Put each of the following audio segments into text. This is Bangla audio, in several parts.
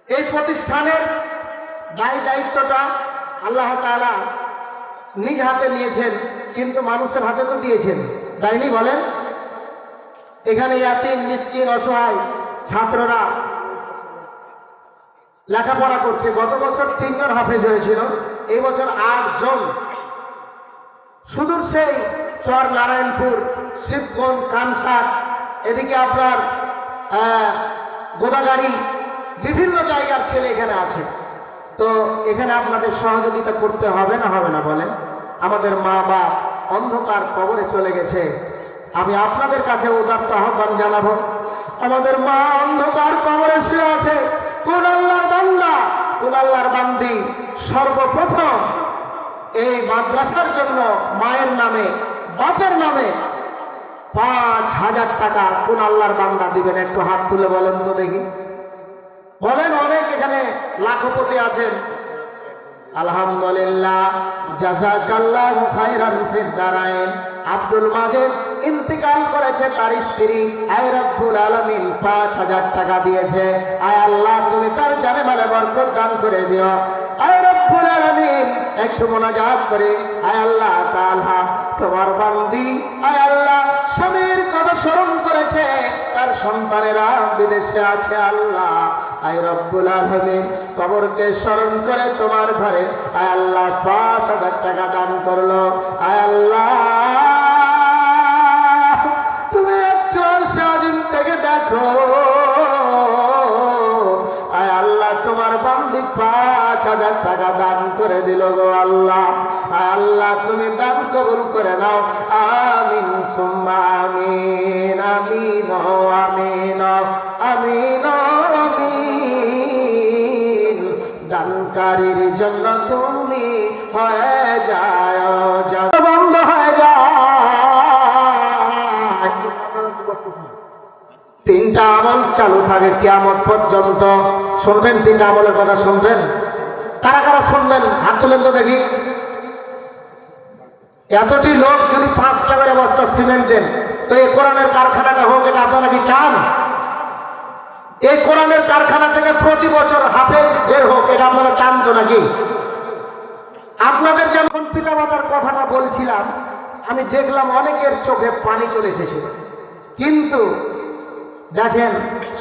এই প্রতিষ্ঠানের দায়িত্বটা আল্লাহ তাআলা নিজ হাতে নিয়েছেন, কিন্তু মানুষের হাতে তো দিয়েছেন, তাইনি বলেন? এখানে ইয়াতীম, মিসকিন, অসহায় ছাত্ররা লেখাপড়া করছে। গত বছর 3 জন হাফেজ হয়েছিল, এই বছর 8 জন। সুদূর সেই চর নারায়ণপুর, শিবগঞ্জ, কানসার, এদিকে আপনার গোদাগাড়ি, বিভিন্ন জায়গার ছেলে এখানে আছে। তো এখানে আপনাদের সহযোগিতা করতে হবে না বলেন? আমাদের মা বাপ অন্ধকার কবরে চলে গেছে, আমি আপনাদের কাছে উদাত্ত আহ্বান জানাবো, আমাদের মা অন্ধকার কবরে শুয়ে আছে। কোন আল্লাহর বান্দা, কোন আল্লাহর বান্দি সর্বপ্রথম এই মাদ্রাসার জন্য মায়ের নামে, বাপের নামে 5,000 টাকা কোন আল্লাহর বান্দা দিবেন? একটু হাত তুলে বলেন তো দেখি, বলেন। অনেক এখানে লাখপতি আছেন, আলহামদুলিল্লাহ, জাযাকাল্লাহু খায়রান ফিদ দারাইন। আব্দুল মাজিদ ইন্তিকাল করেছে, তার স্ত্রী আয় রব্বুল আলামিন 5,000 টাকা দিয়েছে। আয় আল্লাহ, তুমি তার জানে মালে বরকত দান করে দিও। আয় রব্বুল আলামিন, একটু মুনাজাত করে, আয় আল্লাহ তাআলা, তোমার বান্দি আয় আল্লাহ স্বামীর কথা স্মরণ করেছে, তার সন্তানেরা বিদেশে আছে। আল্লাহ আয় রব্বুল আলামিন, কবরকে স্মরণ করে তোমার ঘরে আয় আল্লাহ 5,000 টাকা দান করলো। আয় আল্লাহ, তুমি একটু আজিম থেকে দেখো, আয় আল্লাহ তোমার বান্দি 5,000 টাকা দান করে দিল গো আল্লাহ। আয় আল্লাহ, তুমি দান কবুল করে নাও। আমিন সুম্মা আমিন, আমিন আমিন আমিন আমিন। দানকারীর জন্য তুমি হয়ে যায়, বন্ধ হয়ে যায়। 3টা আমল চালু থাকে কিয়ামত পর্যন্ত। শুনবেন? 3টা আমলের কথা শুনবেন? কারা কারা শুনবেন হাত তুলেন তো দেখি। এতটি লোক যদি 5 টাকার বস্তা সিমেন্ট দেন, তো এই কোরআনের কারখানাটা হোক, এটা আপনারা কি চান? এই কোরআনের কারখানা থেকে প্রতি বছর হাফেজ বের হোক, এটা আপনারা চান তো নাকি? আপনাদের যেমন পিতামাতার কথাটা বলছিলাম, আমি দেখলাম অনেকের চোখে পানি চলে এসেছে, কিন্তু দেখেন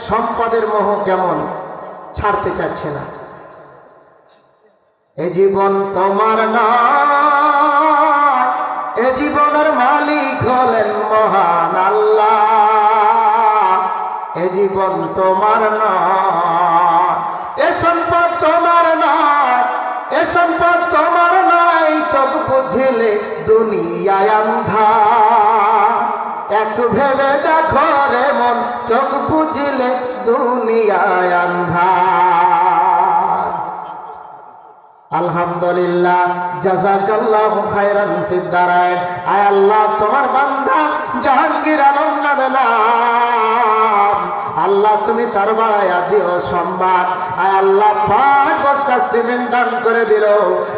সম্পদের মোহ কেমন, ছাড়তে চাচ্ছে না। এ জীবন তোমার নয়, এ জীবনের মালিক হলেন মহান আল্লাহ। এ জীবন তোমার নয়, এ সম্পদ তোমার নয়, এ সম্পদ তোমার নয়, চোখ বুঝিলে দুনিয়ায় আন্ধার। একটু ভেবে দেখো রে মন, চোখ বুঝিলে দুনিয়ায় আন্ধার। আলহামদুলিল্লাহ, জাযাকাল্লাহু খায়রান ফিদ দারাইন। আয় আল্লাহ, তোমার বান্দা জাহাঙ্গীর আলম নামে নাম, আল্লাহ তুমি তার বাড়াইয়া দিও সম্মান। আয় আল্লাহ 5 বস্তা সিমেন্ট দান করে দিল।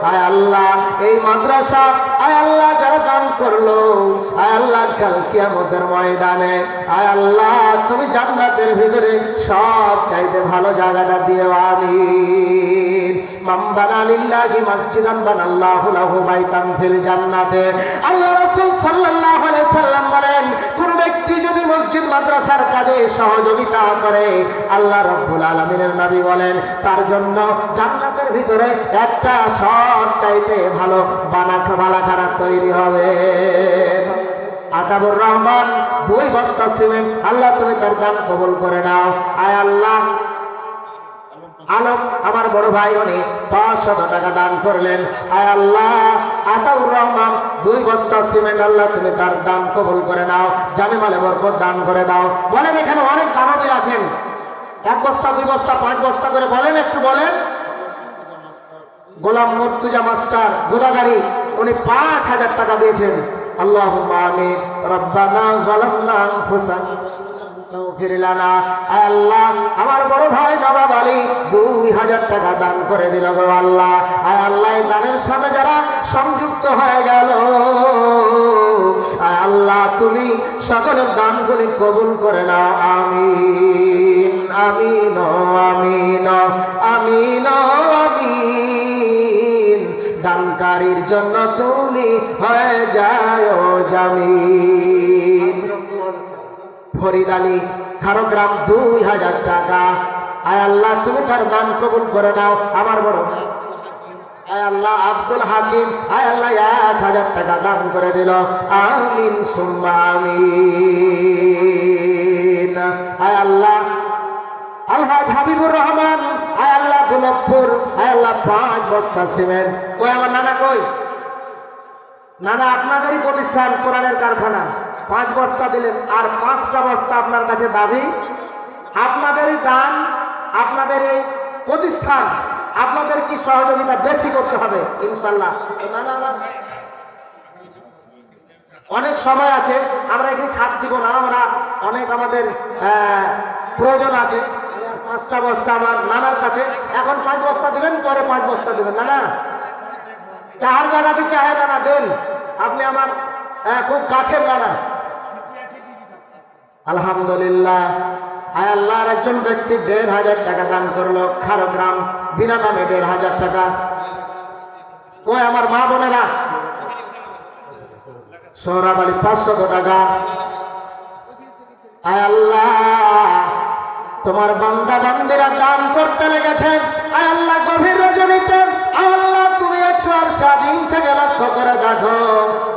আয় আল্লাহ, এই মাদ্রাসা আয় আল্লাহ যারা দান করলো, আয় আল্লাহ কাল কিয়ামতের ময়দানে আয় আল্লাহ তুমি জান্নাতের ভিতরে সব চাইতে ভালো জায়গাটা দিও, আমিন। মান বানা লিল্লাহি মাসজিদান বানাল্লাহু লাহু বাইতান ফিল জান্নাতে। আল্লাহ রাসূল সাল্লাল্লাহু আলাইহি সাল্লাম বলেন, কোন ব্যক্তি যদি মসজিদ মাদ্রাসার কাজে সহযোগিতা করে, আল্লাহ রাব্বুল আলামিনের নবী বলেন, তার জন্য জান্নাতের ভিতরে একটা সব চাইতে ভালো বালাখানা তৈরি হবে। আতাবুর রহমান 2 বস্তা সিমেন্ট, আল্লাহ তুমি তার দান কবুল করে নাও। আয় আল্লাহ, আলম আমার বড় ভাই, উনি 500 টাকা দান করলেন। আয় আল্লাহ, আতাউর রহমান 2 বস্তা সিমেন্ট, আল্লাহ তুমি তার দান কবুল করে নাও, জানে মালে বরকত দান করে দাও। বলেন, এখানে অনেক দানবীর আছেন, 1 বস্তা 2 বস্তা 5 বস্তা করে বলেন, একটু বলেন। গোলাম মুর্তজা মাস্টার গোদাগাড়ি, উনি 5,000 টাকা দিয়েছেন। আল্লাহুম্মা আমিন। রব্বানা যালামনা আনফুসানা ফির লানা। আল্লাহ, আমার বড় ভাই নবাব আলী 2000 টাকা দান করে দিল গো আল্লাহ। আয় আল্লাহ, এই দানের সাথে যারা সংযুক্ত হয়ে গেল, আয় আল্লাহ তুমি সকলের দানগুলি কবুল করে নাও, আমিন আমিন আমিন আমিন আমিন দানকারীর জন্য তুমি হয়ে যায় জামিন। ফরিদ আলী খারগ্রাম 2000 টাকা। আয় আল্লাহ তুমি তার দান কবুল করে নাও। আমার বড় আয় আল্লাহ আব্দুল হাকিম আয় আল্লাহ 1000 টাকা দান করে দিল। আমিন সুম্মা আমিন। আয় আল্লাহ আলহাজ হাবিবুর রহমান আয় আল্লাহ দুলভপুর আয় আল্লাহ 5 বস্তা সিমেন্ট। কই আমার নানা কই? নানা আপনাদেরই প্রতিষ্ঠান কোরআনের কারখানা 5 বস্তা দিলেন, আর 5টা বস্তা আপনার কাছে দাবি। আপনাদেরই দান, আপনাদের এই প্রতিষ্ঠান, আপনাদের কি সহযোগিতা বেশি করতে হবে ইনশাল্লাহ। নানা আমার অনেক সময় আছে, আমরা এখানে ছাড় দিব না, আমরা অনেক আমাদের প্রয়োজন আছে। 5টা বস্তা আমার নানার কাছে, এখন 5 বস্তা দিবেন, পরে 5 বস্তা দিবেন। নানা চার জায়গাতে চাহে নানা দেন, আপনি আমার খুব কাছের নানা। আলহামদুলিল্লাহ। আয় আল্লাহর একজন ব্যক্তি 1500 টাকা দান করলো খারগ্রাম বিনা দামে 1500 টাকা। ওই আমার মা বোনেরা সোহরাব আলী 500 টাকা। আয় আল্লাহ তোমার বান্দা বান্দিরা দান করতে লেগেছে। আয় আল্লাহ গভীর রজনীতে আয় আল্লাহ তুমি একটু আর স্বাধীন থেকে লক্ষ্য করে দেখো।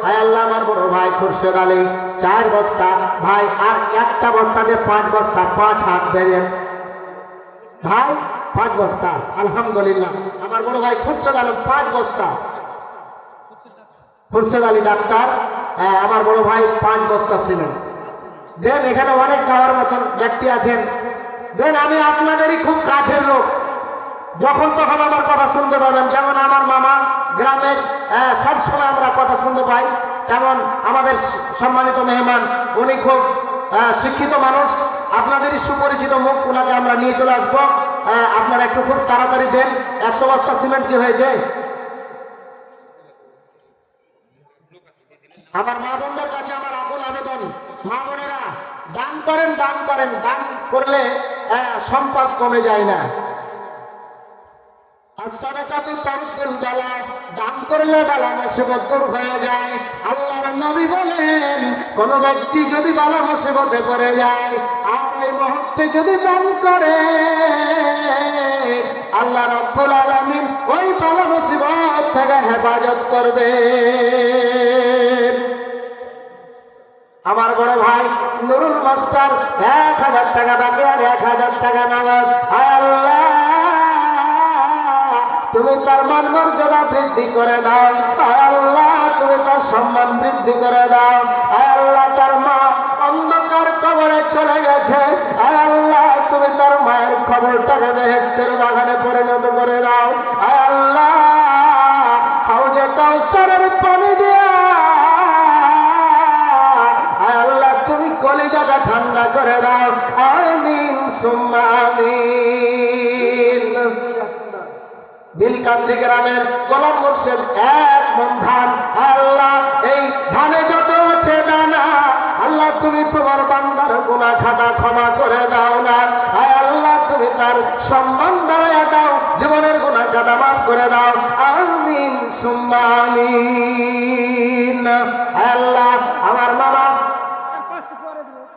আয় আল্লাহ আমার বড় ভাই খুরশেদ আলী 4 বস্তা। ভাই আর একটা বস্তা দিয়ে 5 বস্তা, 5 হাত বেরিয়ে ভাই 5 বস্তা। আলহামদুলিল্লাহ। আমার বড় ভাই খুরশেদ আলী 5 বস্তা। খুরশেদ আলী ডাক্তার আমার বড় ভাই 5 বস্তা সিমেন্ট দেন। এখানে অনেক দেওয়ার মতন ব্যক্তি আছেন দেন। আমি আপনাদেরই খুব কাছের লোক, যখন তখন আমার কথা শুনতে পাবেন। যেমন আমার মামা গ্রামের সবসময় আমরা কথা শুনতে পাই, তেমন আমাদের সম্মানিত মেহমান উনি খুব শিক্ষিত মানুষ, আপনাদেরই সুপরিচিত মুখ, ওনাকে আমরা নিয়ে চলে আসবো। আপনারা একটু খুব তাড়াতাড়ি দেন। 100 বস্তা সিমেন্ট কি হয়েছে? আমার মা বোনদের কাছে আমার আকুল আবেদন, মা বোনেরা দান করেন, দান করেন। দান করলে সম্পদ কমে যায় না। দান করলে বালা মুসিবত দূর হয়ে যায়। আল্লাহর নবী বলেন কোন ব্যক্তি যদি বালা মুসিবতে পড়ে যায় আর এই মুহূর্তে যদি দান করে, আল্লাহ রাব্বুল আলামিন ওই বালা মুসিবত থেকে হেফাজত করবে। আমার বড় ভাই নুরুল মাস্টার 1000 টাকা বাকি, আর 1000 টাকা নগদ। আয় আল্লাহ তুমি তার মান মর্যাদা বৃদ্ধি করে দাও। আয় আল্লাহ তুমি তার সম্মান বৃদ্ধি করে দাও। আয় আল্লাহ তার মা অন্ধকার কবরে চলে গেছে। আয় আল্লাহ তুমি তার মায়ের কবরটাকে বেহেশতের বাগানে পরিণত করে দাও। আয় আল্লাহ হাউজে কাউসারের পানি দিয়া কলিজাটা ঠান্ডা করে দাও। আমিন সুম্মা আমিন। বিলকান্দি গ্রামের গোলাম মুর্শেদ 1 মন ধান। আল্লাহ এই ধানে যত আছে দানা, আল্লাহ তুমি তোমার বান্দার গুনাহ খাতা ক্ষমা করে দাও না। আয় আল্লাহ তুমি তার সম্মান বাড়াইয়া দাও, জীবনের গুনাহ খাতা মাফ করে দাও। আমিন সুম্মা আমিন। আয় আল্লাহ আমার মামা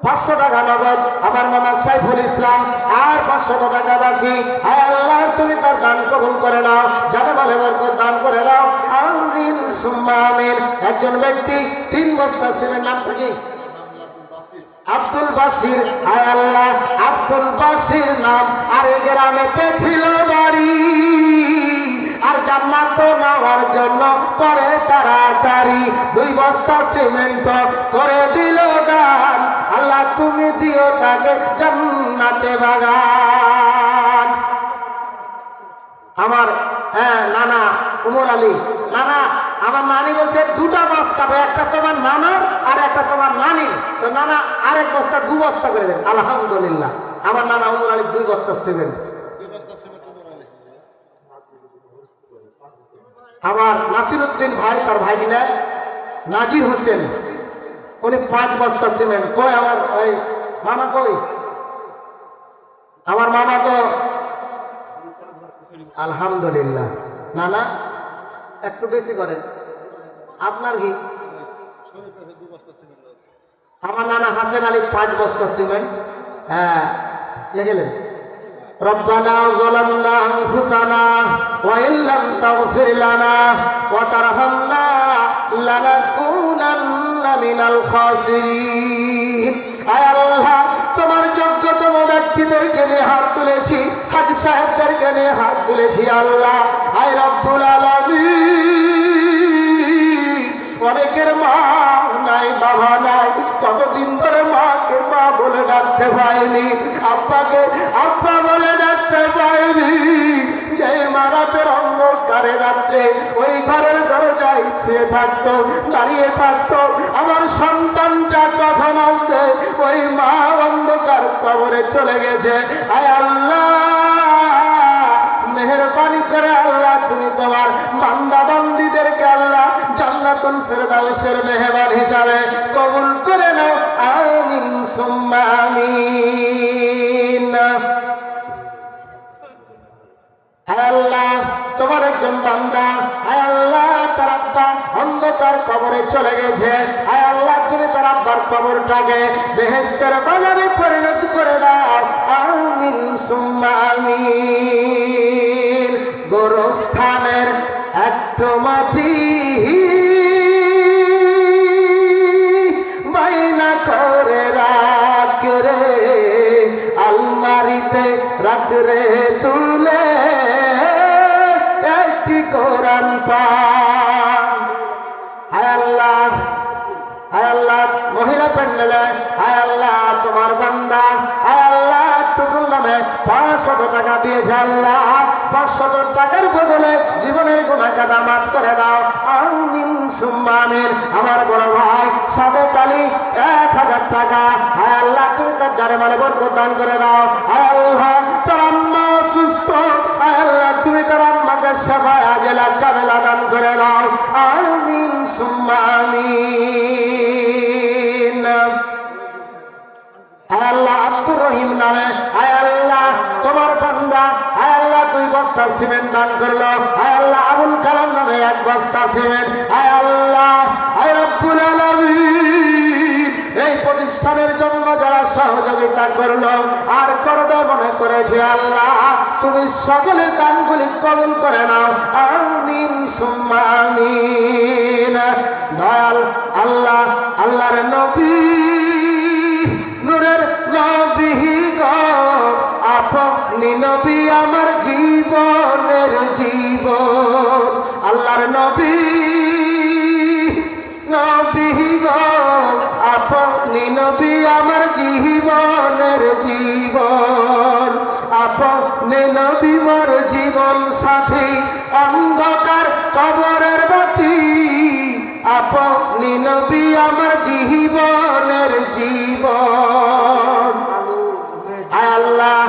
500 টাকা নগদ, আমার মামা সাইফুল ইসলাম আর 500 টাকা বাকি। আয় আল্লাহ তুমি তার দান কবুল করে নাও, যাতে বলে বরকত দান করে দাও। আমিন সুম্মা আমিন। একজন ব্যক্তি 3 বস্তা সিমেন্ট, নাম কি? আব্দুল বাসির। আয় আল্লাহ আব্দুল বাসির নাম, আর গ্রামেতে ছিল বাড়ি, আর জান্নাত নেওয়ার জন্য করে তাড়াতাড়ি 2 বস্তা সিমেন্ট করে দিল দান। আল্লাহ তুমি দিও তাকে জান্নাতে বাগান। আমার নানা উমর আলী, নানা আমার নানি বলছে 2টা বস্তা, একটা তোমার নানার আর একটা তোমার নানির। তো নানা আরেক বস্তা 2 বস্তা করে দেন। আলহামদুলিল্লাহ আমার নানা উমর আলী 2 বস্তা সিমেন্ট। আমার নাসিরউদ্দিন ভাই, তার ভাই কিনা নাজির হোসেন, উনি 5 বস্তা সিমেন্ট। কই আমার ওই মামা কই? আমার মামা তো আলহামদুলিল্লাহ। না না, একটু বেশি করেন। আপনার কি? আমার নানা হাসেন আলী 5 বস্তা সিমেন্ট। হ্যাঁ, লিখলেন রব্বানা যালামনা আনফুসানা ওয়া ইল্লাম তাগফির লানা ওয়া তারহামনা লানাকুনান্না মিনাল খাসিরিন। আয় আল্লাহ, তোমার যোগ্যতম ব্যক্তিদেরকে নিয়ে হাত তুলেছি, হাজী সাহেবদেরকে নিয়ে হাত তুলেছি আল্লাহ। আয় রব্বুল আলামিন, অনেকের মা নাই, বাবা নাই, কতদিন ধরে মাকে মা বলে ডাকতে পাইনি, আব্বাকে আব্বা বলে ডাকতে পাইনি। যে মা রাতের অন্ধকারে রাত্রে ওই ঘরের দরজায় ছুঁয়ে থাকতো, দাঁড়িয়ে থাকতো, আমার সন্তানটা কখন আসবে, ওই মা অন্ধকার কবরে চলে গেছে। আয় আল্লাহ, মেহেরবানি করে আল্লাহ তুমি তোমার বান্দা বান্দীদেরকে আল্লাহ জান্নাতুল ফেরদাউসের মেহমান হিসাবে কবুল করে নাও। আমিন সুম্মা আমিন। আল্লাহ, তোমার একজন বান্দা, আয় আল্লাহ, তার আব্বা অন্ধকার কবরে চলে গেছে। আয় আল্লাহ, তুমি তার আব্বার কবরটাকে বেহেশতের বাগানে পরিণত করে দাও। আমিন সুম্মা আমিন। গোরস্থানের একটু মাটি বাইনা করে রাখ রে, আলমারিতে রাখ রে তুলে একটি কোরআন পাক। হায় আল্লাহ, হায় আল্লাহ, মহিলা প্যান্ডেলে হায় আল্লাহ তোমার বান্দা হায় আল্লাহ টুকুর নামে 500 টাকা দিয়েছে আল্লাহ। 500 টাকার বদলে জীবনের গুনাহ কাদা মাফ করে দাও। আমিন সুম্মা আমিন। আমার বড় ভাই সাদেক আলী 1000 টাকা, হায় আল্লাহ তুমি তার জানে মালে বরকত দান করে দাও। হায় আল্লাহ, তার আম্মা অসুস্থ, হায় আল্লাহ তুমি তার আম্মাকে শাফায়ে আজেলা কামেলা দান করে দাও। আমিন সুম্মা আমিন। হায় আল্লাহ, আব্দুর রহিম নামে হায় আল্লাহ তোমার বান্দা হায় আল্লাহ 2 বস্তা সিমেন্ট দান করলো। হায় আল্লাহ, আবুল কালাম নামে 1 বস্তা সিমেন্ট। হায় আল্লাহ, হায় রব্বুল আলামিন, এই প্রতিষ্ঠানের জন্য যারা সহযোগিতা করলো আর করবে মনে করেছে আল্লাহ তুমি সকলের দানগুলি কবুল করে নাও। আমিন সুম্মা আমিন। দয়াল আল্লাহ, আল্লাহর নবী নূরের নবী গো, আপনি নবী আমার জীবনের জীবন। আল্লাহর নবী নবী গো, আপনি নবী আমার জীবনের জীবন। আপনি নবী মোর জীবন সাথী, অন্ধকার কবরের বাতি। আপনি নবী আমার জীবনের জীবন। আয় আল্লাহ,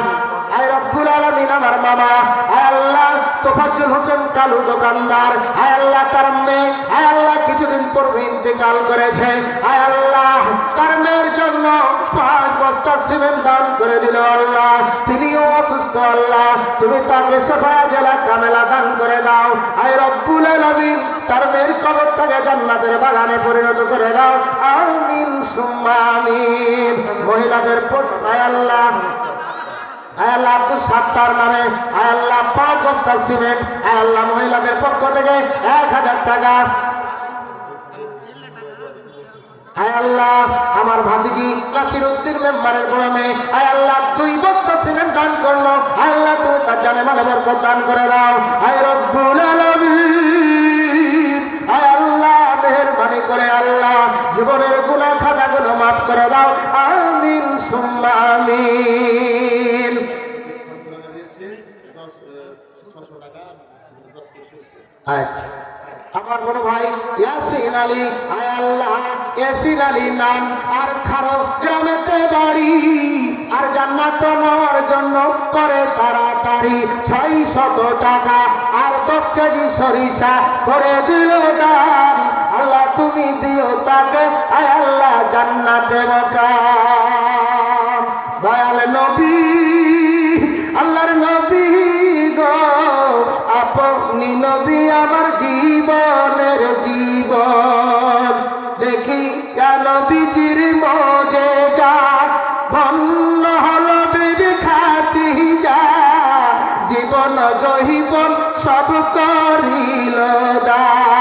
আয় রব্বুল আলামিন, আমার মামা আয় আল্লাহ তোফাজ্জল হোসেন কালু দোকানদার, আয় আল্লাহ তার মেয়ে আয় আল্লাহ কিছুদিন পূর্বে ইন্তেকাল করেছে। আয় আল্লাহ তার মেয়ের জন্য 5 বস্তা সিমেন্ট দান করে দিল আল্লাহ। তিনিও অসুস্থ আল্লাহ, তুমি তাকে শাফায়ে আজেলা কামেলা দান করে দাও। আয় রব্বুল আলামিন, তার মেয়ের কবরটাকে জান্নাতের বাগানে পরিণত করে দাও। আমিন সুম্মা আমিন। মহিলাদের আয় আল্লাহ, আয় আল্লাহ আব্দুল সাত্তার নামে আয় আল্লাহ 5 বস্তা সিমেন্ট, আয় আল্লাহ মহিলাদের পক্ষ থেকে 1000 টাকা। আয় আল্লাহ আমার ভাতিজি নাসির উদ্দিন মেম্বারের বড় মেয়ে আয় আল্লাহ 2 বস্তা সিমেন্ট দান করলো। আয় আল্লাহ তুমি তার জানে মালে বরকত দান করে দাও। আয় রব্বুল আলামিন, আয় আল্লাহ মেহেরবানি করে আল্লাহ জীবনের গুনাহ খাতাগুলো মাফ করে দাও। আমিন সুম্মা আমিন। আচ্ছা, আমার বড় ভাই ইয়াসিন আলী আয় আল্লাহ ইয়াসিন আলী নাম আর খারো গ্রামেতে বাড়ি, আর জান্নাত নেওয়ার জন্য করে তাড়াতাড়ি 600 টাকা আর 10 কেজি সরিষা করে দিল দান। আল্লাহ তুমি দিও তাকে আয় আল্লাহ জান্নাতে মাকাম। দয়াল নবী আমার জীবনের জীবন, দেখি কেন বিজির মজেজা, ধন্য হলো বিবি খাদিজা, জীবন জহিবন সব করিল দান।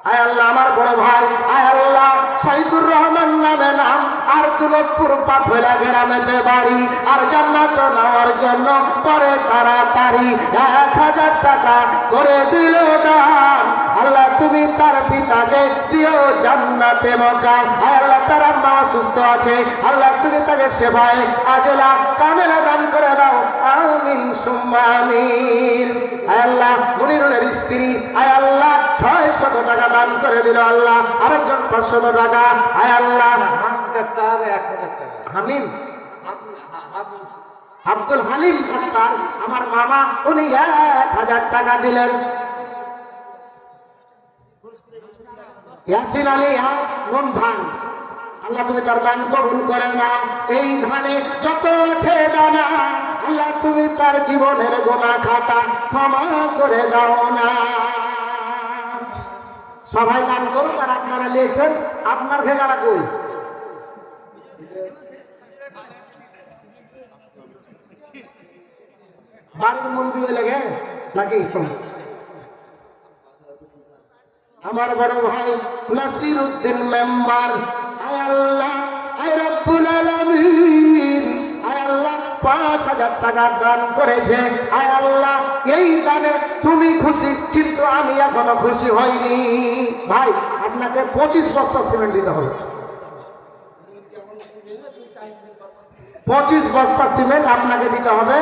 আয় আল্লাহ আমার বড় ভাই, আয় আল্লাহ শহীদুর রহমান নামে নাম, আর দুলতপুর পাথলা গ্রামেতে বাড়ি, আর জান্নাত নেওয়ার জন্য করে তাড়াতাড়ি 1000 টাকা করে দিল দান। আল্লাহ তুমি তার পিতাকে দিও জান্নাতে মকাম। আল্লাহ তার আম্মা অসুস্থ আছে, আল্লাহ তুমি তাকে সেবায় আজলা কামেলা দান করে দাও, আমিন সুম্মা আমিন। আল্লাহ মুনিরুলের স্ত্রী আয় আল্লাহ 600 টাকা দান করে দিল আল্লাহ, আরেকজন 500 টাকা। আয় আল্লাহ হামিম আব্দুল হালিম আক্তার আমার মামা, উনি 1000 টাকা দিলেন। ইয়াসিন আলী কোন ধান, আল্লাহ তুমি তার দান কবুল করে নাও। এই ধানে যত আছে দানা, আল্লাহ তুমি তার জীবনের গোনা খাতা ক্ষমা করে দাও না। সবাই দান করুন, আর আপনারা লিখেছেন আপনার ভেগালা কই? বাড়ির মুরগি লেগে নাকি? আমার বড় ভাই নাসির উদ্দিন মেম্বার, আয় আল্লাহ আয় রব্বুল আলামিন, আয় আল্লাহ 5000 টাকা দান করেছে। আয় আল্লাহ এই দানে তুমি খুশি, কিন্তু আমি এখনো খুশি হইনি। ভাই আপনাকে 25 বস্তা সিমেন্ট দিতে হবে, 25 বস্তা সিমেন্ট আপনাকে দিতে হবে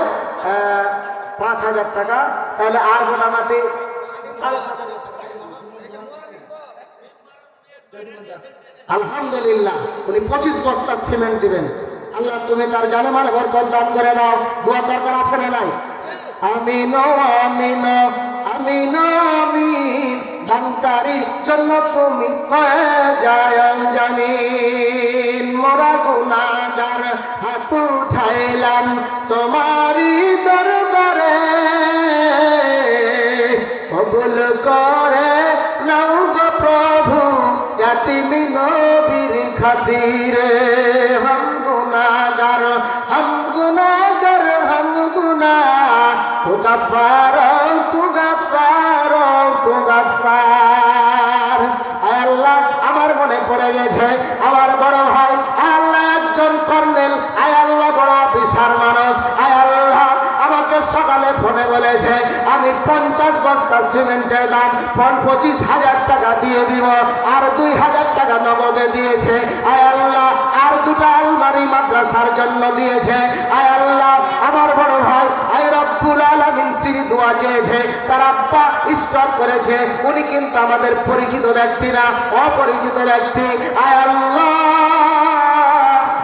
5000 টাকা। তাহলে আর গোনা মাটি 7,500। আলহামদুলিল্লাহ উনি 25 বস্তা সিমেন্ট দিবেন। আল্লাহ তুমি তার জানেমাল বরকত দান করে দাও। দোয়া দরকার আছে না নাই? আমিন আমিন আমিন আমিন। দানকারীর জন্য তুমি হয়ে যায় জামিন। মোরা গুনাহগার হাত উঠাইলাম তোমারই দরবারে, কবুল করে নাও গো প্রভু ইয়াতিমি নবীর খাতিরে। হাম গুনাহগার হাম গুনাহগার হাম গুনাহ, তু গফার তু গফার তু গফার। আল্লাহ আমার মনে পড়ে গেছে আমার বড় ভাই আল্লাহ একজন কর্নেল, আয় আল্লাহ বড় অফিসার মানুষ। আয় আল্লাহ আমাকে সকালে ফোনে বলেছে আমি 50 বস্তা সিমেন্টের দাম 25,000 টাকা দিয়ে দিব, আর 2000 টাকা নগদে দিয়েছে। আয় আল্লাহ আর 2টা আলমারি মাদ্রাসার জন্য দিয়েছে। আয় আল্লাহ আমার বড় ভাই আয় রব্বুল আলামিন তিনি দোয়া চেয়েছে, তার আব্বা স্ট্রোক করেছে। উনি কিন্তু আমাদের পরিচিত ব্যক্তি না, অপরিচিত ব্যক্তি। আয় আল্লাহ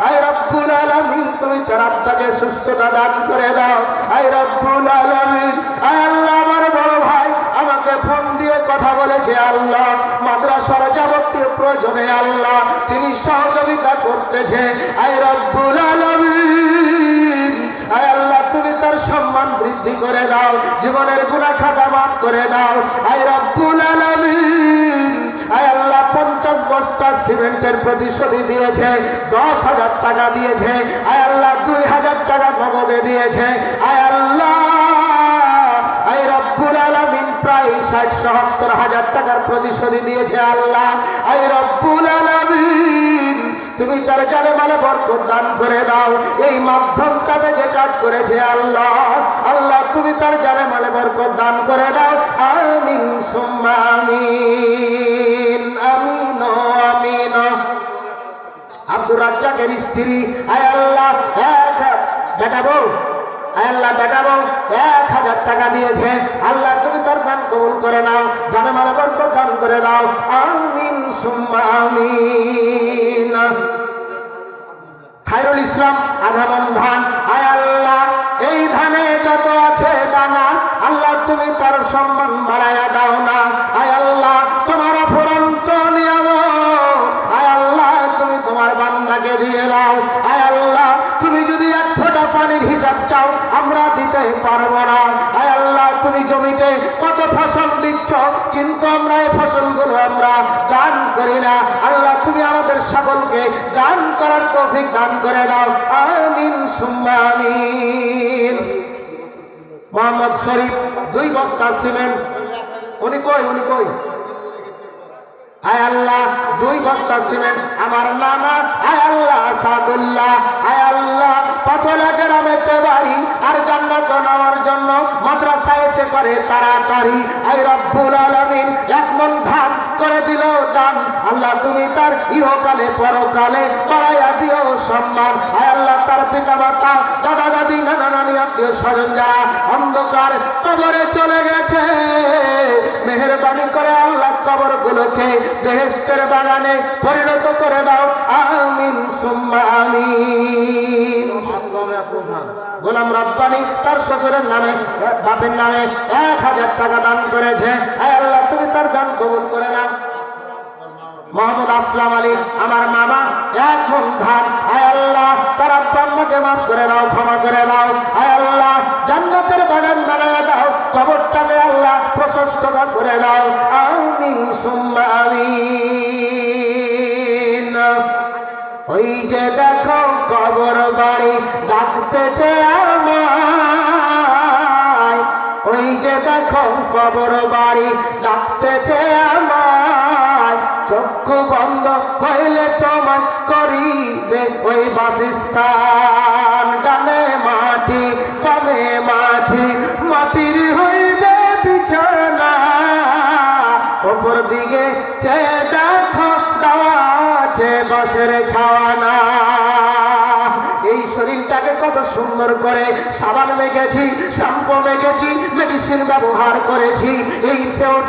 আয় রব্বুল আলামিন তুমি তার আব্বাকে সুস্থতা দান করে দাও। আয় রব্বুল আলামিন আয় আল্লাহ আমার বড় ভাই আমাকে ফোন দিয়ে কথা বলেছে, আল্লাহ মাদ্রাসার যাবতীয় প্রয়োজনে আল্লাহ তিনি সহযোগিতা করতেছে। আয় রব্বুল আলামিন আয় আল্লাহ তুমি তার সম্মান বৃদ্ধি করে দাও, জীবনের গুনাহ খাতা মাফ করে দাও। আয় রব্বুল আলামিন আয় আল্লাহ 50 বস্তা সিমেন্টের প্রতিশ্রুতি দিয়েছে, 10,000 টাকা দিয়েছে। আয় আল্লাহ 2000 টাকা নগদে দিয়েছে। আয় আল্লাহ আয় রব্বুল আলামিন প্রায় 60-70,000 টাকার প্রতিশ্রুতি দিয়েছে। আল্লাহ আয় রব্বুল আলামিন তুমি তার জানেমালে বরকত দান করে দাও। এই মাধ্যমটাতে যে কাজ করেছে আল্লাহ আল্লাহ তুমি তার জানেমালে বরকত দান করে দাও। আমিন সুম্মা আমিন আমিন আমিন। আব্দুর রাজ্জাকের স্ত্রী আয় আল্লাহ বেটা বউ, আয় আল্লাহ বেটা বউ 1000 টাকা দিয়েছে। আল্লাহ তুমি তার দান কবুল করে নাও, জানেমালে বরকত দান করে দাও। আমিন সুম্মা আমিন। খায়রুল ইসলাম আধামন ধান, আয় আল্লাহ এই ধানে যত আছে দানা আল্লাহ তুমি তার সম্মান বাড়ায়া দাও না। আয় আল্লাহ তোমার অফুরন্ত নিয়ম, আয় আল্লাহ তুমি তোমার বান্দাকে দিয়ে দাও। আয় আল্লাহ তুমি যদি 1 ফোঁটা পানির হিসাব চাও আমরা দিতে পারবো না। আয় আল্লাহ জমিতে কত ফসল দিচ্ছ, কিন্তু আমরা এই ফসলগুলো আমরা দান করি না। আল্লাহ তুমি আমাদের সকলকে দান করার তৌফিক দান করে দাও, আমিন সুম্মা আমিন। মোহাম্মদ শরীফ 2 বস্তা সিমেন্ট, উনি কই আয় আল্লাহ 2 বস্তা সিমেন্ট আমার নানা, আয় আল্লাহ সাদুল্লাহ, আয় আল্লাহ পাতলা গ্রামেতে বাড়ি আর জান্নাত নেওয়ার জন্য মাদ্রাসায় এসে করে তাড়াতাড়ি, আয় রব্বুল আলামিন 1 মণ ধান করে দিল দান। আল্লাহ তুমি তার ইহকালে পরকালে বাড়াইয়া দিও সম্মান। আয় আল্লাহ তার পিতা মাতা দাদা দাদি নানা নানি আত্মীয় স্বজন যারা অন্ধকার কবরে চলে গেছে, মেহেরবানি করে আল্লাহ কবরগুলোকে বেহেশতের বাগানে পরিণত করে দাও, আমিন সুম্মা আমিন। গোলাম রব্বানি তার শ্বশুরের নামে বাপের নামে 1000 টাকা দান করেছে, আয় আল্লাহ তুমি তার দান কবুল করে নাও। মোহাম্মদ আসলাম আলী আমার মামা 1 মণ ধান, আয় আল্লাহ তার আব্বা আম্মাকে মাফ করে দাও, ক্ষমা করে দাও, আয় আল্লাহ জান্নাতের বাগান বানায় দাও, কবরটাকে আল্লাহ প্রশস্ত করে দাও, আমিন সুম্মা আমিন। ওই যে দেখো কবর বাড়ি ডাকতেছে আমায়, ওই যে দেখো কবর বাড়ি ডাকতেছে আমায়, চক্ষু বন্ধ হইলে তোমায় করিবে ওই বাসস্থান, গানে মাটি গানে মাটি মাটির হইবে বিছানা, ওপর দিকে চেয়ে দেখো দেওয়া আছে বাঁশের ছাওয়ানা। এই শরীরটাকে কত সুন্দর করে সাবান মেখেছি, শ্যাম্পু মেখেছি, মেডিসিন ব্যবহার করেছি, এই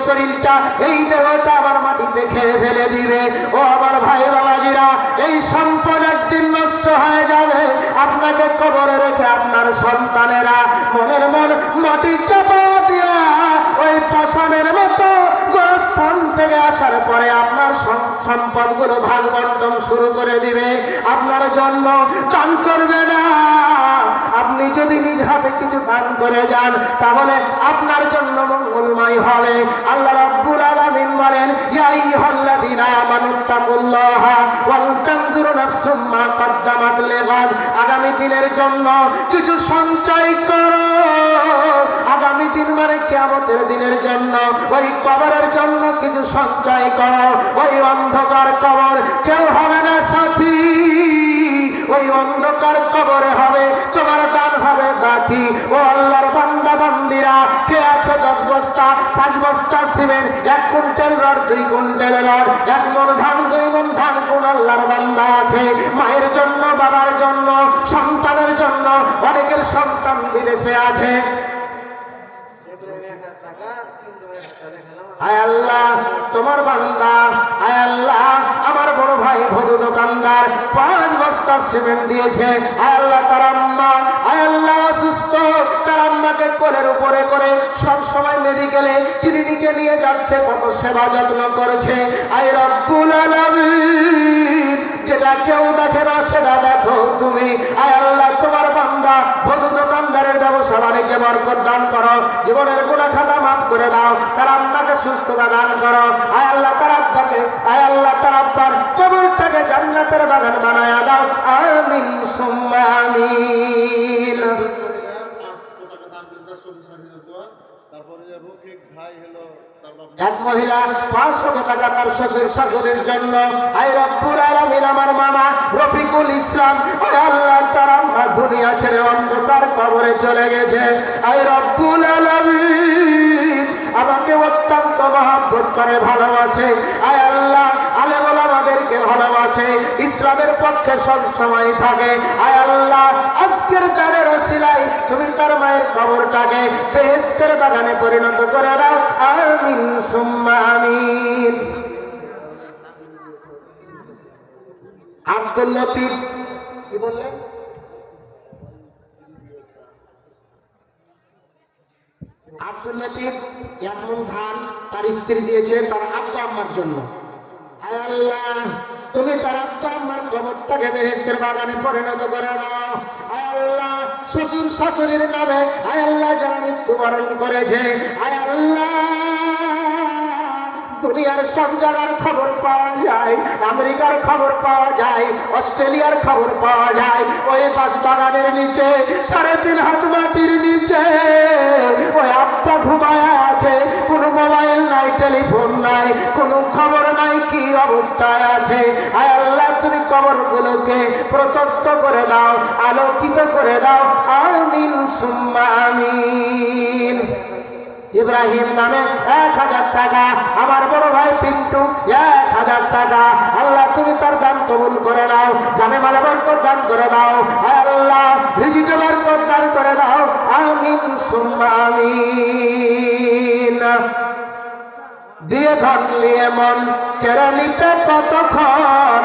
শরীরটা এই দেহটা আমার মাটিতে খেয়ে ফেলে দিবে। ও আমার ভাই বাবাজিরা, এই সম্পদ একদিন নষ্ট হয়ে যাবে। আপনাকে কবরে রেখে আপনার সন্তানেরা মনের মন মাটি চাপা দিয়া ওই পাষাণের মতো গোরস্থান থেকে আসার পরে আপনার সম্পদগুলো ভাগ বন্টন শুরু করে দিবে, আপনার জন্য দান করবে না। আপনি যদি নিজ হাতে কিছু দান করে যান তাহলে আপনার জন্য মঙ্গলময় হবে। আল্লাহ রাব্বুল আলামিন বলেন, ইয়া আইয়ুহাল্লাযীনা আমানুত্তাকুল্লাহা ওয়াল তানজুরু নাফসুম মা কদ্দামাত লিগাদ। আগামী দিনের জন্য কিছু সঞ্চয় করো। আগামী দিন মানে কিয়ামতের দিনের জন্য, ওই কবরের জন্য কিছু সঞ্চয় করো। ওই অন্ধকার কবর কেউ হবে না সাথী, ওই অন্ধকার কবরে হবে তোমার দান হবে বাকি। ও আল্লাহর বান্দা বান্দিরা, কে আছে 10 বস্তা 5 বস্তা cement, 1 quintal rod 2 quintal rod, 1 মণ ধান 2 মণ ধান? কোন আল্লাহর বান্দা আছে? মায়ের জন্য, বাবার জন্য, সন্তানের জন্য। অনেকের সন্তান বিদেশে আছে। আয় আল্লাহ তোমার বান্দা, আয় আল্লাহ আমার বড় ভাই ভদু দোকানদার 5 বস্তা সিমেন্ট দিয়েছে। আয় আল্লাহ তার আম্মা, আয় আল্লাহ অসুস্থ, তার আম্মাকে কোলের উপরে করে সব সময় মেডিকেলে ক্লিনিকে নিয়ে যাচ্ছে, কত সেবা যত্ন করেছে। আয় রব্বুল আলামিন, যেটা কেউ দেখে না সেটা দেখো তুমি। আয় আল্লাহ তোমার বান্দা ভদু দোকানদারের ব্যবসা বাণিজ্যে বরকত দান করো, জীবনের গুনাহ খাতা মাফ করে দাও, তার আম্মাকে সুস্থতা দান করো। আয় আল্লাহ তার আব্বাকে, আয় আল্লাহ তার আব্বার কবরটাকে জান্নাতের বাগান বানায়া দাও, আমিন সুম্মা আমিন। এক মহিলা 500 টাকা তার শ্বশুর শাশুড়ির জন্য। আয় রব্বুল আলামিন আমার মামা রফিকুল ইসলাম, আয় আল্লাহ তার আম্মা দুনিয়া ছেড়ে অন্ধকার কবরে চলে গেছে। আয় রব্বুল আলামিন আমাকে অত্যন্ত মহব্বত করে ভালোবাসে। আয় আল্লাহ আলেম ওলামাদেরকে ভালোবাসে, ইসলামের পক্ষে সব সময় থাকে। আয় আল্লাহ আজকের তারের ওসিলায় তুমি তার মায়ের কবরটাকে বেহেশতের বাগানে পরিণত করে দাও, আমিন সুম্মা আমিন। আব্দুল লতিফ কি বললেন? আব্দুল লতিফ 1 মণ ধান তার স্ত্রী দিয়েছে তার আব্বা আম্মার জন্য। আয় আল্লাহ তুমি তার আব্বা আম্মার কবরটাকে বেহেশতের বাগানে পরিণত করে দাও। আয় আল্লাহ, শ্বশুর শাশুড়ির নামে আয় আল্লাহ যারা মৃত্যুবরণ করেছে, আয় আল্লাহ দুনিয়ার সব জায়গার খবর পাওয়া যায়, আমেরিকার খবর পাওয়া যায়, অস্ট্রেলিয়ার খবর পাওয়া যায়, ওই বাস বাগানের নিচে 3.5 হাত মাটির নিচে ওই আব্বা ঘুমায়া আছে, কোনো মোবাইল নাই, টেলিফোন নাই, কোনো খবর নাই, কি অবস্থায় আছে। আয় আল্লাহ তুমি কবরগুলোকে প্রশস্ত করে দাও, আলোকিত করে দাও। আমিন সুম্মা আমিন। ইব্রাহিম নামে 1000 টাকা, আমার বড় ভাই পিন্টু 1000 টাকা, আল্লাহ তুমি তার দান কবুল করে নাও, জানে মালে বরকত দান করে দাও, আল্লাহ রিজিকে বরকত দান করে দাও। আমিন সুম্মা আমিন। দিয়ে ধন নিয়ে মন কেড়ে নিতে কতক্ষণ,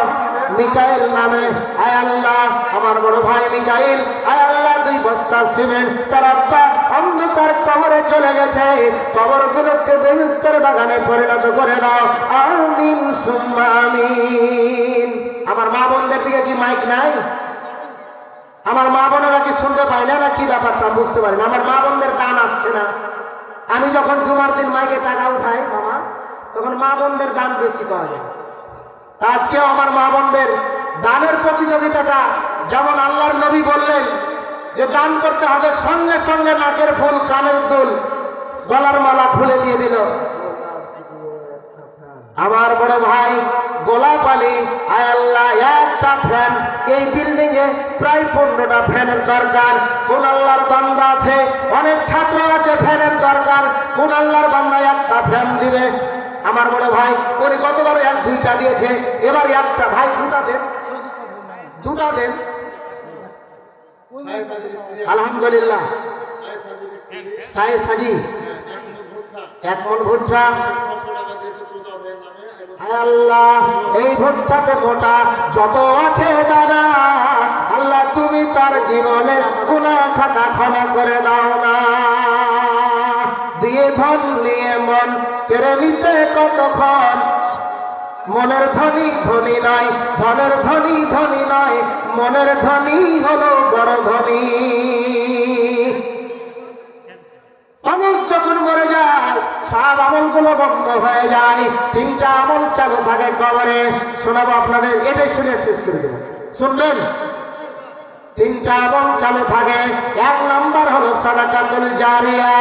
মিকাইল নামে আয় আল্লাহ আমার বড় ভাই মিকাইল, আয় আল্লাহ 2 বস্তা সিমেন্ট তার আব্বা অন্ধকার কবরে চলে গেছে, কবরগুলোকে বেহেশতের বাগানে পরিণত করে দাও। আমিন সুম্মা আমিন। আমার মা বোনদের দিকে কি মাইক নাই? আমার মা বোনেরা কি শুনতে পায় না, কি ব্যাপারটা বুঝতে পারি না। আমার মা বোনদের গান আসছে না। আমি যখন জুমার দিন মাইকে টাকা উঠাই মামা, তখন মা বোনদের দান বেশি পাওয়া যায়। আজকেও আমার মা বোনদের দানের প্রতিযোগিতাটা, যেমন আল্লাহর নবী বললেন যে দান করতে হবে, সঙ্গে সঙ্গে নাকের ফুল, কানের দুল, গলার মালা খুলে দিয়ে দিল। আমার বড় ভাই গোলাপ আলী, আয় আল্লাহ একটা ফ্যান, এই বিল্ডিং এ প্রায় 15টা ফ্যানের দরকার। কোন আল্লাহর বান্দা আছে, অনেক ছাত্র আছে, ফ্যানের দরকার, কোন আল্লাহর বান্দা একটা ফ্যান দিবে? আমার বড় ভাই উনি গতবার 1-2টা দিয়েছে, এবার একটা। ভাই 2টা দেন, 2টা দেন। আলহামদুলিল্লাহ। সায়ে সাজি 1 মণ ভুট্টা, আল্লাহ এই ভুট্টাতে মোটা যত আছে দাদা, আল্লাহ তুমি তার জীবনে গুনাহ খাতা ক্ষমা করে দাও না। দিয়ে ধন নিয়ে মন কেড়ে নিতে কতক্ষণ, মনের ধনী ধনী নয়, ধনের ধনী ধনী নয়, মনের ধনী হলো বড় ধনী। মানুষ যখন মরে যায় সব আমলগুলো বন্ধ হয়ে যায়, 3টা আমল চালু থাকে কবরে। শোনাবো আপনাদের, এটা শুনে শেষ করে দেবো, শুনবেন। 3টা আমল চালু থাকে। 1 নম্বর হলো সাদাকাতুল জারিয়া।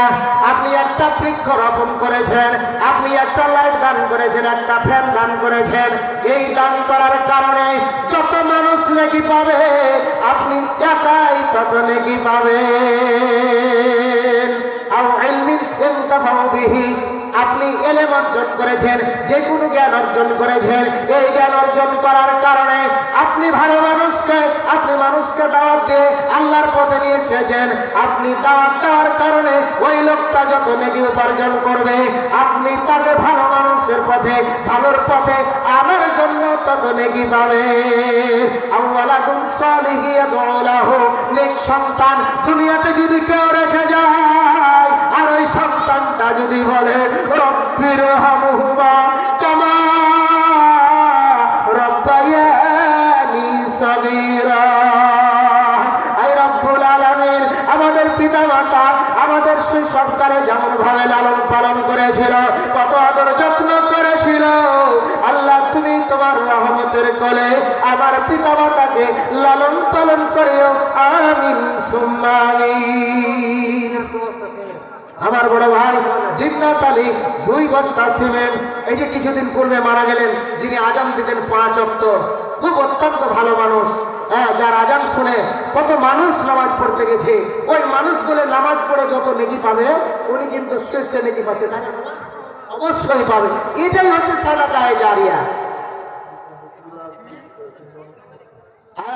আপনি একটা বৃক্ষ রোপণ করেছেন, আপনি একটা লাইট দান করেছেন, একটা ফ্যান দান করেছেন। এই দান করার কারণে যত মানুষ নেকি পাবে, আপনি একাই তত নেকি পাবেন। আও ইলমিন ইনতাফাউ বিহি, আপনি ইলম অর্জন করেছেন, যে কোনো জ্ঞান অর্জন করেছেন, এই জ্ঞান অর্জন করার কারণে আপনি ভালো মানুষকে, আপনি মানুষকে দাওয়াত দিয়ে আল্লাহর পথে নিয়ে এসেছেন। আপনি দাওয়াত দেওয়ার কারণে ওই লোকটা যত নেকি উপার্জন করবে, আপনি তাকে ভালো মানুষের পথে, ভালোর পথে আনার জন্য তত নেকি পাবে। আওয়ালাদুন সালিহু ইয়াদউ লাহু, নেক সন্তান দুনিয়াতে যদি কেউ রেখে যায়, আর ওই সন্তানটা যদি বলে রব্বিরহামহুমা কামা রব্বায়ানি সগীরা, আয় রব্বুল আলামিন আমাদের পিতামাতা আমাদের শৈশবকালে যেমন ভাবে লালন পালন করেছিল, কত আদর যত্ন করেছিল, আল্লাহ তুমি তোমার রহমতের কোলে আমার পিতামাতাকে লালন পালন করিও। আমিন সুম্মা আমিন। আমার বড় ভাই জিন্নাত আলী 2 বস্তা সিমেন্ট, এই যে কিছুদিন পূর্বে মারা গেলেন, যিনি আজান দিতেন 5 ওয়াক্ত, খুব অত্যন্ত ভালো মানুষ। যার আজান শুনে কত মানুষ নামাজ পড়তে গেছে, ওই মানুষগুলো নামাজ পড়ে যত নেকি পাবে, উনি কিন্তু শেষে নেকি পাচ্ছে, তাই না? অবশ্যই পাবে। এটাই হচ্ছে সাদাকায়ে জারিয়া।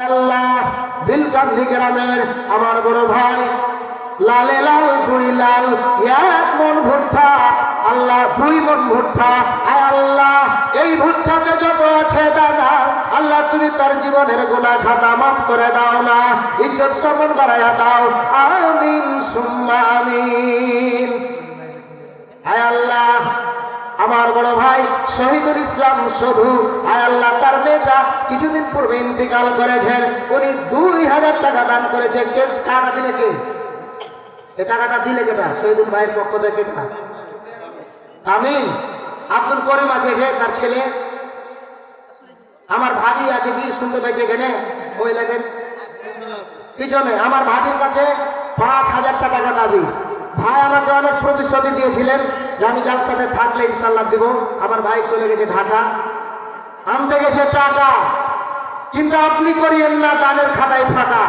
আল্লাহ বিলকান্দি গ্রামের আমার বড় ভাই লালে লাল 2 লাল 1 মণ ভুট্টা, আল্লাহ 2 মণ ভুট্টা, আয় আল্লাহ এই ভুট্টাতে যত আছে দাদা, আল্লাহ তুমি তার জীবনের গুনাহ খাতা মাফ করে দাও না, ইজ্জত সম্মান বাড়ায়া দাও। আমিন সুম্মা আমিন। আয় আল্লাহ আমার বড় ভাই শহীদুল ইসলাম শুধু আয় আল্লাহ তার মেয়েটা কিছুদিন পূর্বে ইন্তিকাল করেছেন, উনি 2000 টাকা দান করেছে। কে টাকা দিলে? কে এ টাকাটা দিলে? কেটা? শহীদুল ভাইয়ের পক্ষ থেকে কেটা? আমিন। আব্দুল করিম আছে রে তার ছেলে, আমার ভাবি আছে কি শুনতে পেয়েছে এখানে ওই লাগেন পিছনে, আমার ভাবির কাছে 5000 টাকা দাবি। ভাই আমাকে অনেক প্রতিশ্রুতি দিয়েছিলেন যে আমি যার সাথে থাকলে ইনশাল্লাহ দিব। আমার ভাই চলে গেছে ঢাকা, আনতে গেছে টাকা, কিন্তু আপনি করিয়েন না দানের খাতায় ফাঁকা,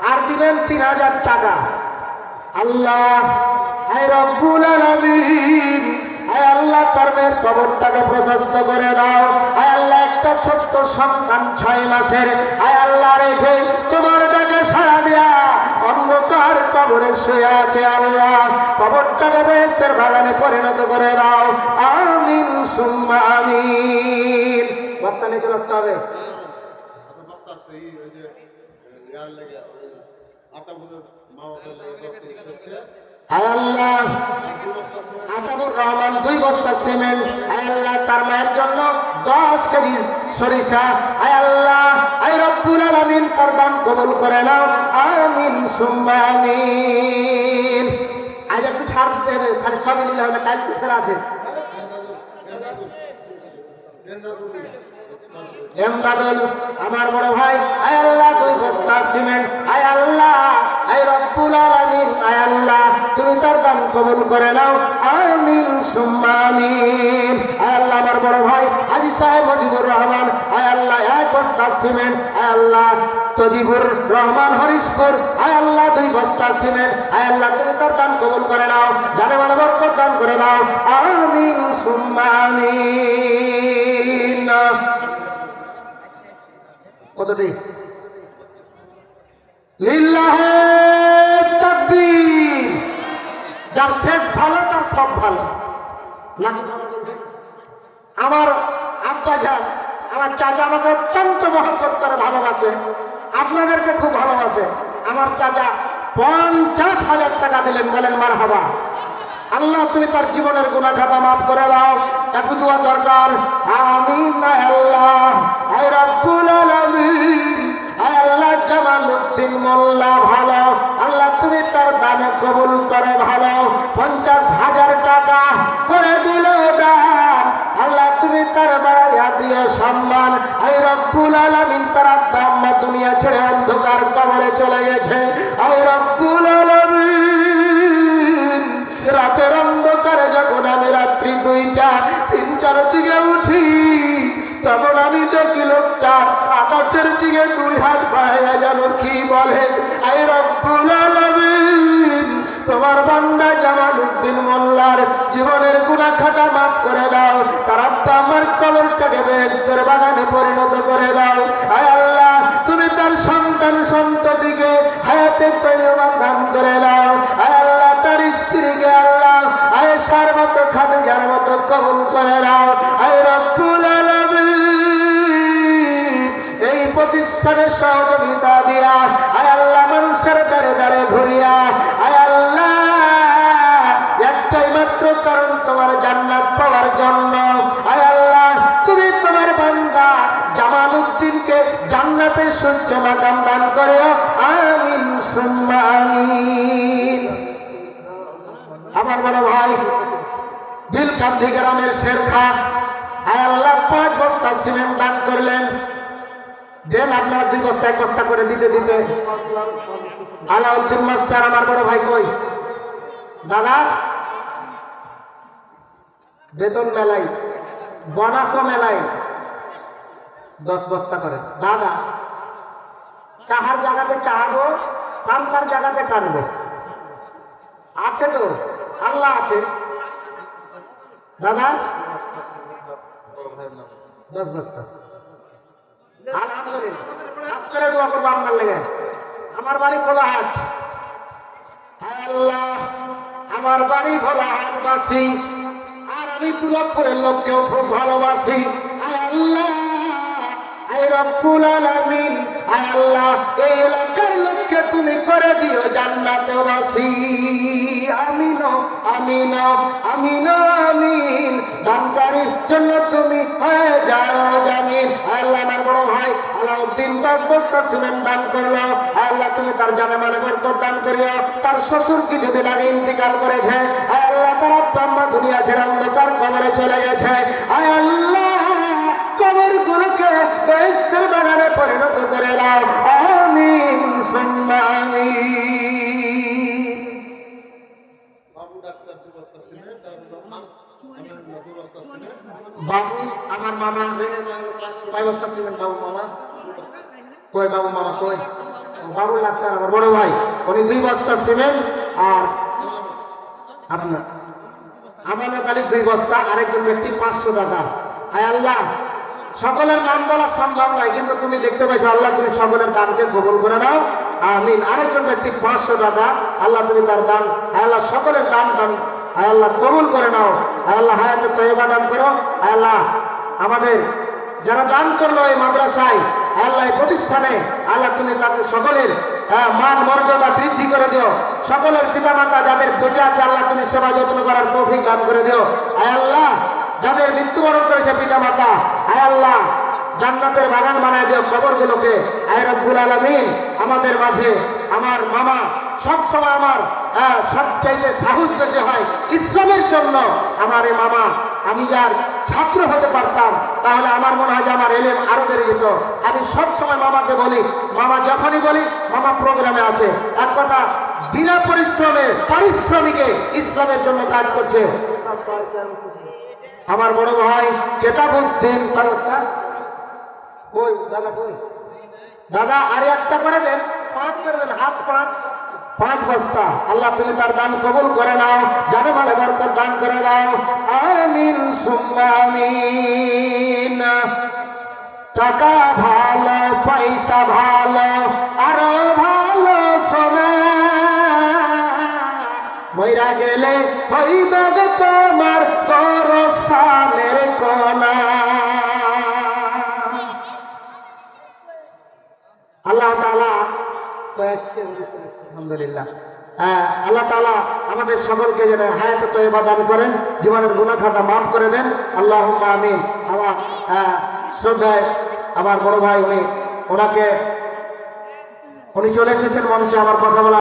আর দিবেন 3000 টাকা। আল্লাহ হে রব্বুল আলামিন, হে আল্লাহ তার মেয়ের কবরটাকে প্রশস্ত করে দাও। হে আল্লাহ একটা ছোট্ট সন্তান 6 মাসের, হে আল্লাহ রেখে তোমার ডাকে সাড়া দেয়া অন্ধকার কবরে শুয়ে আছে। আল্লাহ কবরটাকে বেহেশতের বাগানে পরিণত করে দাও। আমিন সুম্মা আমিন। বক্তা নিতে রাখতে হবে। আল্লাহ আতাবুর রহমান 2 বস্তা সিমেন্ট, আল্লাহ তার মায়ের জন্য 10 কেজি সরিষা, আল্লাহ আয় রব্বুল আলামিন তার দান কবুল করে নাও। আমিন সুম্মা আমিন। আজ একটু ছাড় দিতে হবে, খালি সবই নিলে হবে, কাল কোথায় আছে এমদাদুল আমার বড় ভাই, আয় আল্লাহ 2 বস্তা সিমেন্ট, আয় আল্লাহ আয় রব্বুল আলামিন, আয় আল্লাহ তুমি তার দান কবুল করে নাও। আমিন সুম্মা আমিন। আয় আল্লাহ আমার বড় ভাই হাজী সাহেব মুজিবুর রহমান, আয় আল্লাহ 1 বস্তা সিমেন্ট, আয় আল্লাহ তজিবুর রহমান হরিশপুর, আয় আল্লাহ 2 বস্তা সিমেন্ট, আয় আল্লাহ তুমি তার দান কবুল করে নাও, জানে মানে বরকত দান করে দাও। আমিন সুম্মা আমিন। কতটি? লিল্লাহে তাকবীর। যার শেষ ভালো তার সব ভালো। আমার আব্বা যান, আমার চাচা আমাকে অত্যন্ত মহব্বত করে, ভালোবাসে, আপনাদেরকে খুব ভালোবাসে। আমার চাচা 50,000 টাকা দিলেন, বলেন মারহাবা। আল্লাহ তুমি তার জীবনের গুনাহ খাতা মাফ করে দাও। একটু দোয়া দরকার। আমিন। আল্লাহ আয় রব্বুল আলামিন, আয় আল্লাহ জামালউদ্দিন মোল্লা ভালো, আল্লাহ তুমি তার দান কবুল করে ভালো। 50,000 টাকা করে দিল দান, আল্লাহ তুমি তার বাড়াইয়া দিয়ে সম্মান। আয় রব্বুল আলামিন তার আব্বা আম্মা দুনিয়া ছেড়ে অন্ধকার কবরে চলে গেছে। আয় রব্বুল আলামিন রাতের অন্ধকারে যখন আমি রাত্রি 2টা 3টার দিকে উঠি, তখন আমি দেখি লোকটা আকাশের দিকে 2 হাত বাড়াইয়া যেন কি বলে, আয় রব্বুল আলামিন তোমার বান্দা জামালউদ্দিন মোল্লার জীবনের গুনাহ খাতা মাফ করে দাও, তার আব্বা আমার কবরটাকে বেহেশতের বাগানে পরিণত করে দাও। আয় আল্লাহ তুমি তার সন্তান সন্ততিকে হায়াতে তৈয়বা দান করে দাও। আয় আল্লাহ তার স্ত্রীকে আল্লাহ আয়েশার মতো খাদিজার মতো কবুল করে দাও। আয় রব্বুল আলামিন এই প্রতিষ্ঠানের সহযোগিতা দিয়া, আয় আল্লাহ মানুষের দ্বারে দ্বারে ঘুরিয়া, আয় আল্লাহ একটাই মাত্র কারণ তোমার জান্নাত পাওয়ার জন্য। আয় আল্লাহ তুমি তোমার বান্দা জামালউদ্দিনকে জান্নাতের সূর্য মাকাম দান করো। আমিন সুম্মা আমিন। আমার বড় ভাই বিলকান্দি গ্রামের শেরখা, আয় আল্লাহ 5 বস্তা সিমেন্ট দান করলেন। দেন আপনারা 2 বস্তা 1 বস্তা করে দিতে দিতে আলাউদ্দিন মাস্টার আমার বড় ভাই কই? দাদা বেতন মেলাই, বোনাসও মেলাই, 10 বস্তা করে। দাদা চাহার জায়গাতে চাহাবো, কান্তার জায়গাতে কানবো, আছে তো আল্লাহ আছে। দাদা 10 বস্তা আলহামদুলিল্লাহ করে দোয়া করবো আপনার লেগে। আমার বাড়ি ভোলাহাট, আল্লাহ আমার বাড়ি ভোলাহাটবাসী, আর আমি তুলবপুরের লোককেও খুব ভালোবাসি। আল্লাহ আয় রব্বুল আলামিন, আয় আল্লাহ এই এলাকার লোককে তুমি করে দিও জান্নাতবাসী। আমিন। আমিন আমিন আমিন, দানকারীর জন্য তুমি হয়ে যাও জামিন। আল্লাহ আমার বড় ভাই আলাউদ্দিন 10 বস্তা সিমেন্ট দান করলো, আল্লাহ তুমি তার জানে মানে বরকত দান করিও। তার শ্বশুর কিছুদিন আগে ইন্তিকাল করেছে, আল্লাহ তার আব্বা দুনিয়া ছেড়ে অন্ধকার কবরে চলে গেছে। আয় আল্লাহ কবরগুলোকে বেহেশতের বাগানে পরিণত করে দাও, আমিন সুম্মা আমিন। বাবু আমার মামা কয় বস্তা সিমেন্ট? বাবু মামা কই? বাবু মামা কই? বাবু ডাক্তার আমার বড় ভাই, উনি 2 বস্তা সিমেন্ট, আর আপনার আমানত আলী 2 বস্তা, আরেকজন ব্যক্তি 500 টাকা। আয় আল্লাহ সকলের নাম বলা সম্ভব নয়, কিন্তু তুমি দেখতে পাইছো আল্লাহ, তুমি সকলের দানকে কবুল করে নাও, আমিন। আরেকজন ব্যক্তি 500 টাকা, আল্লাহ তুমি তার দান, আল্লাহ সকলের দান আল্লাহ কবুল করে নাও, আল্লাহ হায়াতে তয়্যিবা দান করো। আল্লাহ আমাদের যারা দান করলো এই মাদ্রাসায়, আল্লাহ এই প্রতিষ্ঠানে, আল্লাহ তুমি তাদের সকলের মান মর্যাদা বৃদ্ধি করে দিও। সকলের পিতামাতা যাদের বেঁচে আছে, আল্লাহ তুমি সেবা যত্ন করার তৌফিক দান করে দিও। আল্লাহ যাদের মৃত্যুবরণ করেছে পিতামাতা, আল্লাহ জান্নাতের বাগান বানায় দিও কবরগুলোকে। আয় রব্বুল আলামিন আমাদের মাঝে আমার মামা সব সময় আমার সবচাইতে সাহস বেশি হয় ইসলামের জন্য। আমার এই মামা, আমি যার ছাত্র হতে পারতাম তাহলে আমার মনে হয় যে আমার এলেম আরো বেড়ে যেত। আমি সব সময় মামাকে বলি, মামা যখনই বলি মামা প্রোগ্রামে আছে, এক কথা বিনা পরিশ্রমে পারিশ্রমিকে ইসলামের জন্য কাজ করছে। আমার বড় ভাই কেতাবউদ্দিন কই? দাদা কই? দাদা আরে একটা করে দেন, 5 করে দেন, হাত 5 বস্তা। আল্লাহ তুমি তার দান কবুল করে নাও, জানে মানে বরকত দান করে দাও, আমিন সুম্মা আমিন। টাকা ভালো, পয়সা ভালো, আরো ভালো সময় মইরা গেলে হইবে তোমার গোরস্থানের কোনা। আল্লাহ তাআলা আলহামদুলিল্লাহ, আল্লাহ তাআলা আমাদের সকলকে যেন হায়াতে তয়্যিবা দান করেন, জীবনের গুনাহ খাতা মাফ করে দেন, আল্লাহুম্মা আমিন। আমার শ্রদ্ধায় আমার বড় ভাই, উনি চলে এসেছেন মঞ্চে আমার কথা বলা।